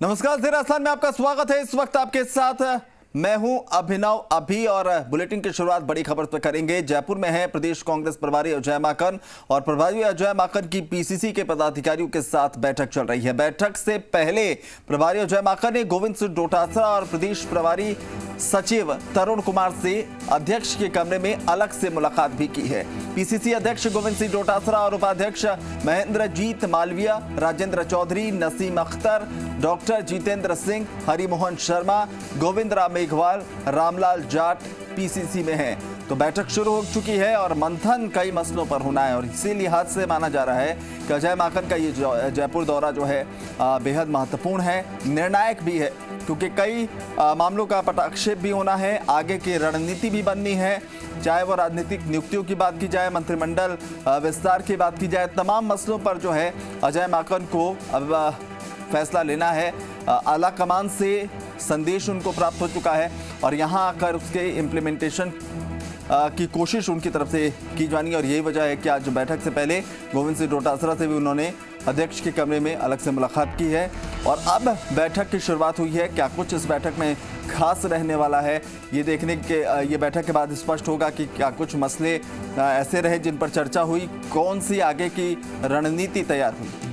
नमस्कार, ज़ेरा आसान में आपका स्वागत है। इस वक्त आपके साथ मैं हूं अभिनव अभी और बुलेटिन की शुरुआत बड़ी खबर पर करेंगे। जयपुर में है प्रदेश कांग्रेस प्रभारी अजय माकन और प्रभारी अजय माकन की पीसीसी के पदाधिकारियों के साथ बैठक चल रही है। बैठक से पहले प्रभारी अजय माकन ने गोविंद सिंह डोटासरा और प्रदेश प्रभारी सचिव तरुण कुमार से अध्यक्ष के कमरे में अलग से मुलाकात भी की है। पीसीसी अध्यक्ष गोविंद सिंह डोटासरा और उपाध्यक्ष महेंद्रजीत मालविया, राजेंद्र चौधरी, नसीम अख्तर, डॉक्टर जितेंद्र सिंह, हरिमोहन शर्मा, गोविंद राम मेघवाल, रामलाल जाट पीसीसी में हैं। तो बैठक शुरू हो चुकी है और मंथन कई मसलों पर होना है और इसी लिहाज से माना जा रहा है कि अजय माकन का ये जयपुर दौरा जो है बेहद महत्वपूर्ण है, निर्णायक भी है, क्योंकि कई मामलों का पटाक्षेप भी होना है, आगे की रणनीति भी बननी है। चाहे वो राजनीतिक नियुक्तियों की बात की जाए, मंत्रिमंडल विस्तार की बात की जाए, तमाम मसलों पर जो है अजय माकन को अब फैसला लेना है। आला कमान से संदेश उनको प्राप्त हो चुका है और यहाँ आकर उसके इम्प्लीमेंटेशन की कोशिश उनकी तरफ से की जानी है और यही वजह है कि आज बैठक से पहले गोविंद सिंह डोटासरा से भी उन्होंने अध्यक्ष के कमरे में अलग से मुलाकात की है और अब बैठक की शुरुआत हुई है। क्या कुछ इस बैठक में खास रहने वाला है, ये देखने के ये बैठक के बाद स्पष्ट होगा कि क्या कुछ मसले ऐसे रहे जिन पर चर्चा हुई, कौन सी आगे की रणनीति तैयार हुई।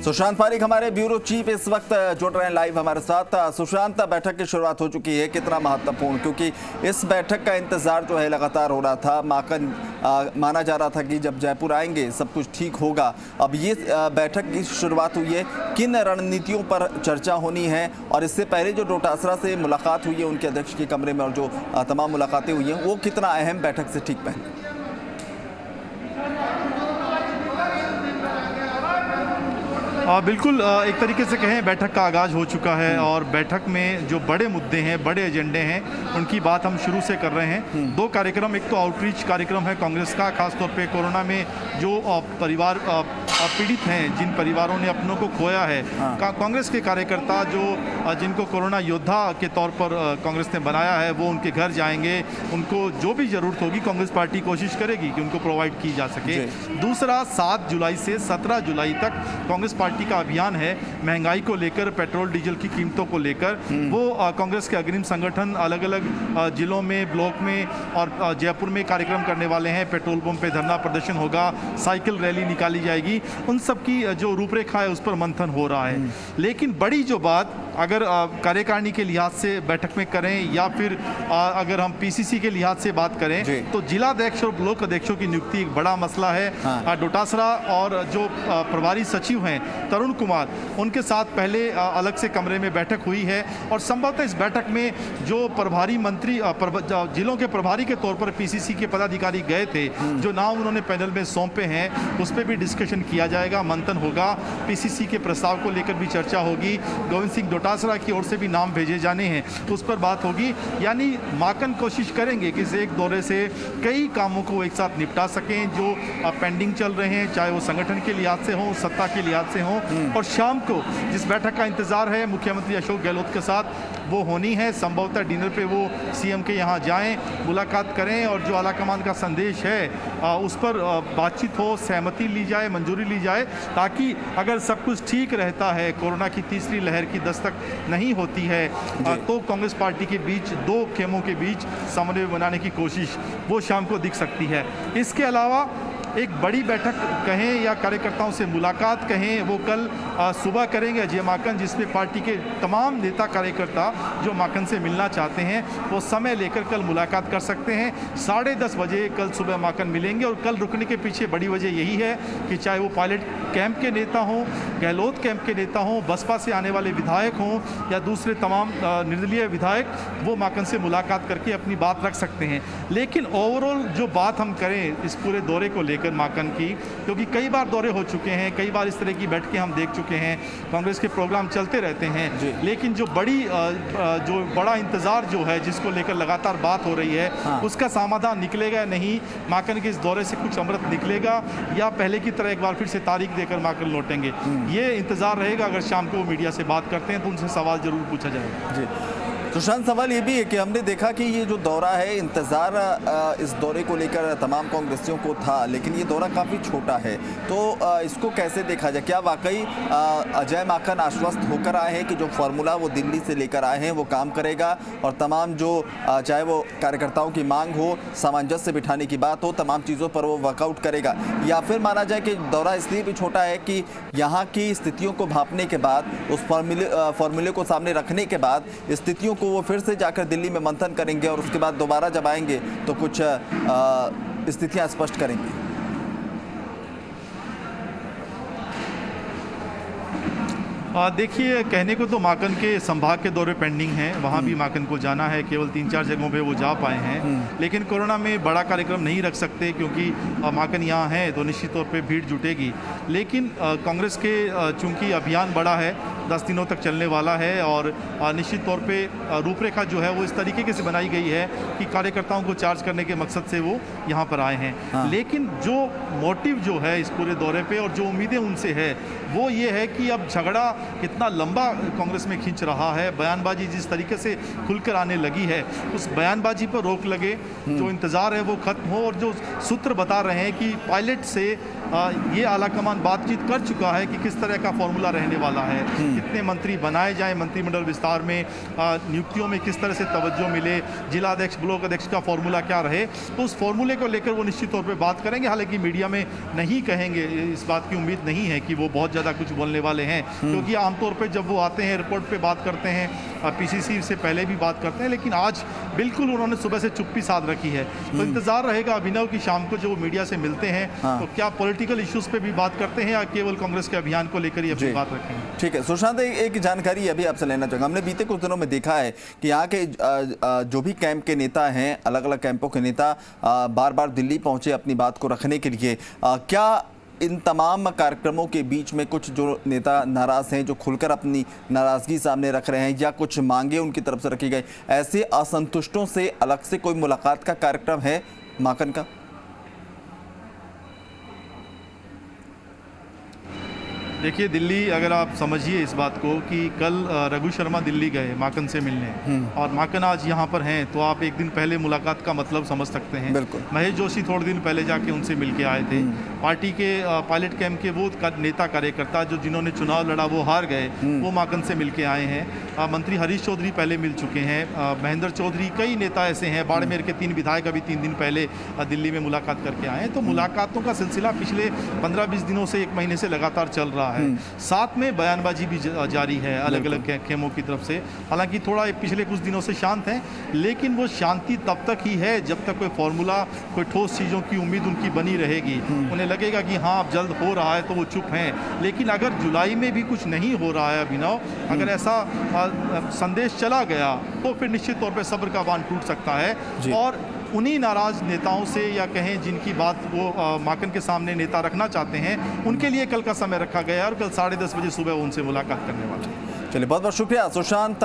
सुशांत पारिक हमारे ब्यूरो चीफ इस वक्त जुड़ रहे हैं लाइव हमारे साथ। सुशांत, बैठक की शुरुआत हो चुकी है, कितना महत्वपूर्ण, क्योंकि इस बैठक का इंतजार जो है लगातार हो रहा था। माकन माना जा रहा था कि जब जयपुर आएंगे सब कुछ ठीक होगा। अब ये बैठक की शुरुआत हुई है, किन रणनीतियों पर चर्चा होनी है और इससे पहले जो डोटासरा से मुलाकात हुई है उनके अध्यक्ष के कमरे में और जो तमाम मुलाकातें हुई हैं वो कितना अहम बैठक से ठीक पहले। बिल्कुल, एक तरीके से कहें बैठक का आगाज़ हो चुका है और बैठक में जो बड़े मुद्दे हैं, बड़े एजेंडे हैं, उनकी बात हम शुरू से कर रहे हैं। दो कार्यक्रम, एक तो आउटरीच कार्यक्रम है कांग्रेस का, खासतौर पे कोरोना में जो परिवार पीड़ित हैं, जिन परिवारों ने अपनों को खोया है, कांग्रेस के कार्यकर्ता जो जिनको कोरोना योद्धा के तौर पर कांग्रेस ने बनाया है, वो उनके घर जाएंगे, उनको जो भी ज़रूरत होगी कांग्रेस पार्टी कोशिश करेगी कि उनको प्रोवाइड की जा सके। दूसरा, 7 जुलाई से 17 जुलाई तक कांग्रेस पार्टी का अभियान है महंगाई को लेकर, पेट्रोल डीजल की कीमतों को लेकर। वो कांग्रेस के अग्रिम संगठन अलग अलग जिलों में, ब्लॉक में और जयपुर में कार्यक्रम करने वाले हैं। पेट्रोल पंप पे धरना प्रदर्शन होगा, साइकिल रैली निकाली जाएगी, उन सब की जो रूपरेखा है उस पर मंथन हो रहा है। लेकिन बड़ी जो बात अगर कार्यकारिणी के लिहाज से बैठक में करें या फिर अगर हम पीसीसी के लिहाज से बात करें तो जिलाध्यक्ष और ब्लॉक अध्यक्षों की नियुक्ति एक बड़ा मसला है। डोटासरा और जो प्रभारी सचिव हैं तरुण कुमार, उनके साथ पहले अलग से कमरे में बैठक हुई है और संभवतः इस बैठक में जो प्रभारी मंत्री जिलों के प्रभारी के तौर पर पीसीसी के पदाधिकारी गए थे, जो नाम उन्होंने पैनल में सौंपे हैं, उस पर भी डिस्कशन किया जाएगा, मंथन होगा। पीसीसी के प्रस्ताव को लेकर भी चर्चा होगी। गोविंद सिंह डोटासरा की ओर से भी नाम भेजे जाने हैं, उस पर बात होगी। यानी माकन कोशिश करेंगे कि इस एक दौरे से कई कामों को एक साथ निपटा सकें जो पेंडिंग चल रहे हैं, चाहे वो संगठन के लिहाज से हो, सत्ता के लिहाज से हो। और शाम को जिस बैठक का इंतजार है मुख्यमंत्री अशोक गहलोत के साथ, वो होनी है। संभवतः डिनर पे वो सीएम के यहाँ जाएं, मुलाकात करें और जो आलाकमान का संदेश है उस पर बातचीत हो, सहमति ली जाए, मंजूरी ली जाए, ताकि अगर सब कुछ ठीक रहता है, कोरोना की तीसरी लहर की दस्तक नहीं होती है, तो कांग्रेस पार्टी के बीच दो खेमों के बीच समन्वय बनाने की कोशिश वो शाम को दिख सकती है। इसके अलावा एक बड़ी बैठक कहें या कार्यकर्ताओं से मुलाकात कहें, वो कल सुबह करेंगे अजय माकन, जिसमें पार्टी के तमाम नेता कार्यकर्ता जो माकन से मिलना चाहते हैं वो समय लेकर कल मुलाकात कर सकते हैं। 10:30 बजे कल सुबह माकन मिलेंगे और कल रुकने के पीछे बड़ी वजह यही है कि चाहे वो पायलट कैंप के नेता हों, गहलोत कैंप के नेता हों, बसपा से आने वाले विधायक हों या दूसरे तमाम निर्दलीय विधायक, वो माकन से मुलाकात करके अपनी बात रख सकते हैं। लेकिन ओवरऑल जो बात हम करें इस पूरे दौरे को लेकर माकन की, क्योंकि कई बार दौरे हो चुके हैं, कई बार इस तरह की बैठकें हम देख चुके हैं, कांग्रेस के प्रोग्राम चलते रहते हैं, लेकिन जो बड़ा इंतजार जो है जिसको लेकर लगातार बात हो रही है, उसका समाधान निकलेगा या नहीं, माकन के इस दौरे से कुछ अमृत निकलेगा या पहले की तरह एक बार फिर से तारीख देकर माकन लौटेंगे, ये इंतजार रहेगा। अगर शाम को वो मीडिया से बात करते हैं तो उनसे सवाल जरूर पूछा जाएगा। सुशांत, सवाल ये भी है कि हमने देखा कि ये जो दौरा है, इंतजार इस दौरे को लेकर तमाम कांग्रेसियों को था, लेकिन ये दौरा काफ़ी छोटा है, तो इसको कैसे देखा जाए? क्या वाकई अजय माकन आश्वस्त होकर आए हैं कि जो फॉर्मूला वो दिल्ली से लेकर आए हैं वो काम करेगा और तमाम जो चाहे वो कार्यकर्ताओं की मांग हो, सामंजस्य बिठाने की बात हो, तमाम चीज़ों पर वो वर्कआउट करेगा? या फिर माना जाए कि दौरा इसलिए भी छोटा है कि यहाँ की स्थितियों को भांपने के बाद, उस फॉर्मूले को सामने रखने के बाद स्थितियों को वो फिर से जाकर दिल्ली में मंथन करेंगे और उसके बाद दोबारा जब आएंगे तो कुछ स्थितियां स्पष्ट करेंगे? देखिए, कहने को तो माकन के संभाग के दौरे पेंडिंग हैं, वहाँ भी माकन को जाना है, केवल 3-4 जगहों पे वो जा पाए हैं, लेकिन कोरोना में बड़ा कार्यक्रम नहीं रख सकते क्योंकि माकन यहाँ है तो निश्चित तौर पे भीड़ जुटेगी। लेकिन कांग्रेस के चूंकि अभियान बड़ा है, 10 दिनों तक चलने वाला है और निश्चित तौर पे रूपरेखा जो है वो इस तरीके से बनाई गई है कि कार्यकर्ताओं को चार्ज करने के मकसद से वो यहाँ पर आए हैं। लेकिन जो मोटिव जो है इस पूरे दौरे पे और जो उम्मीदें उनसे है वो ये है कि अब झगड़ा कितना लंबा कांग्रेस में खींच रहा है, बयानबाजी जिस तरीके से खुलकर आने लगी है, उस बयानबाजी पर रोक लगे, जो इंतज़ार है वो खत्म हो और जो सूत्र बता रहे हैं कि पायलट से ये आलाकमान बातचीत कर चुका है कि किस तरह का फॉर्मूला रहने वाला है, कितने मंत्री बनाए जाएं, मंत्रिमंडल विस्तार में नियुक्तियों में किस तरह से तवज्जो मिले, जिला अध्यक्ष ब्लॉक अध्यक्ष का फॉर्मूला क्या रहे, तो उस फॉर्मूले को लेकर वो निश्चित तौर पे बात करेंगे। हालांकि मीडिया में नहीं कहेंगे, इस बात की उम्मीद नहीं है कि वो बहुत ज़्यादा कुछ बोलने वाले हैं, क्योंकि आमतौर पर जब वो आते हैं रिपोर्ट पर बात करते हैं, पीसीसी से पहले भी बात करते हैं, लेकिन आज बिल्कुल उन्होंने सुबह से चुप्पी साध रखी है। तो इंतजार रहेगा अभिनव की शाम को जो मीडिया से मिलते हैं तो क्या पॉलिटिकल इश्यूज पे भी बात करते हैं या केवल कांग्रेस के अभियान को लेकर ही अपनी बात रखेंगे। ठीक है सुशांत, एक जानकारी अभी आपसे लेना चाहूँगा। हमने बीते कुछ दिनों में देखा है कि यहाँ के जो भी कैंप के नेता हैं, अलग अलग कैंपों के नेता बार बार दिल्ली पहुँचे अपनी बात को रखने के लिए। क्या इन तमाम कार्यक्रमों के बीच में कुछ जो नेता नाराज़ हैं, जो खुलकर अपनी नाराज़गी सामने रख रहे हैं, या कुछ मांगे उनकी तरफ से रखी गई, ऐसे असंतुष्टों से अलग से कोई मुलाकात का कार्यक्रम है माकन का? देखिए, दिल्ली अगर आप समझिए इस बात को कि कल रघु शर्मा दिल्ली गए माकन से मिलने और माकन आज यहाँ पर हैं, तो आप एक दिन पहले मुलाकात का मतलब समझ सकते हैं। महेश जोशी थोड़े दिन पहले जाके उनसे मिल के आए थे। पार्टी के पायलट कैंप के वो नेता कार्यकर्ता जो जिन्होंने चुनाव लड़ा वो हार गए, वो माकन से मिल के आए हैं। मंत्री हरीश चौधरी पहले मिल चुके हैं, महेंद्र चौधरी, कई नेता ऐसे हैं, बाड़मेर के 3 विधायक अभी 3 दिन पहले दिल्ली में मुलाकात करके आए हैं। तो मुलाकातों का सिलसिला पिछले 15-20 दिनों से, 1 महीने से लगातार चल रहा है। साथ में बयानबाजी भी जारी है अलग अलग खेमों की तरफ से। हालांकि थोड़ा पिछले कुछ दिनों से शांत है, लेकिन वो शांति तब तक ही है जब तक कोई फॉर्मूला, कोई ठोस चीज़ों की उम्मीद उनकी बनी रहेगी। उन्हें लगेगा कि हाँ अब जल्द हो रहा है तो वो चुप हैं। लेकिन अगर जुलाई में भी कुछ नहीं हो रहा है अभिनव, अगर ऐसा संदेश चला गया तो फिर निश्चित तौर पर सब्र का बांध टूट सकता है। और उन्हीं नाराज नेताओं से, या कहें जिनकी बात वो माकन के सामने नेता रखना चाहते हैं, उनके लिए कल का समय रखा गया है और कल 10:30 बजे सुबह उनसे मुलाकात करने वाले हैं। चलिए, बहुत बहुत शुक्रिया सुशांत।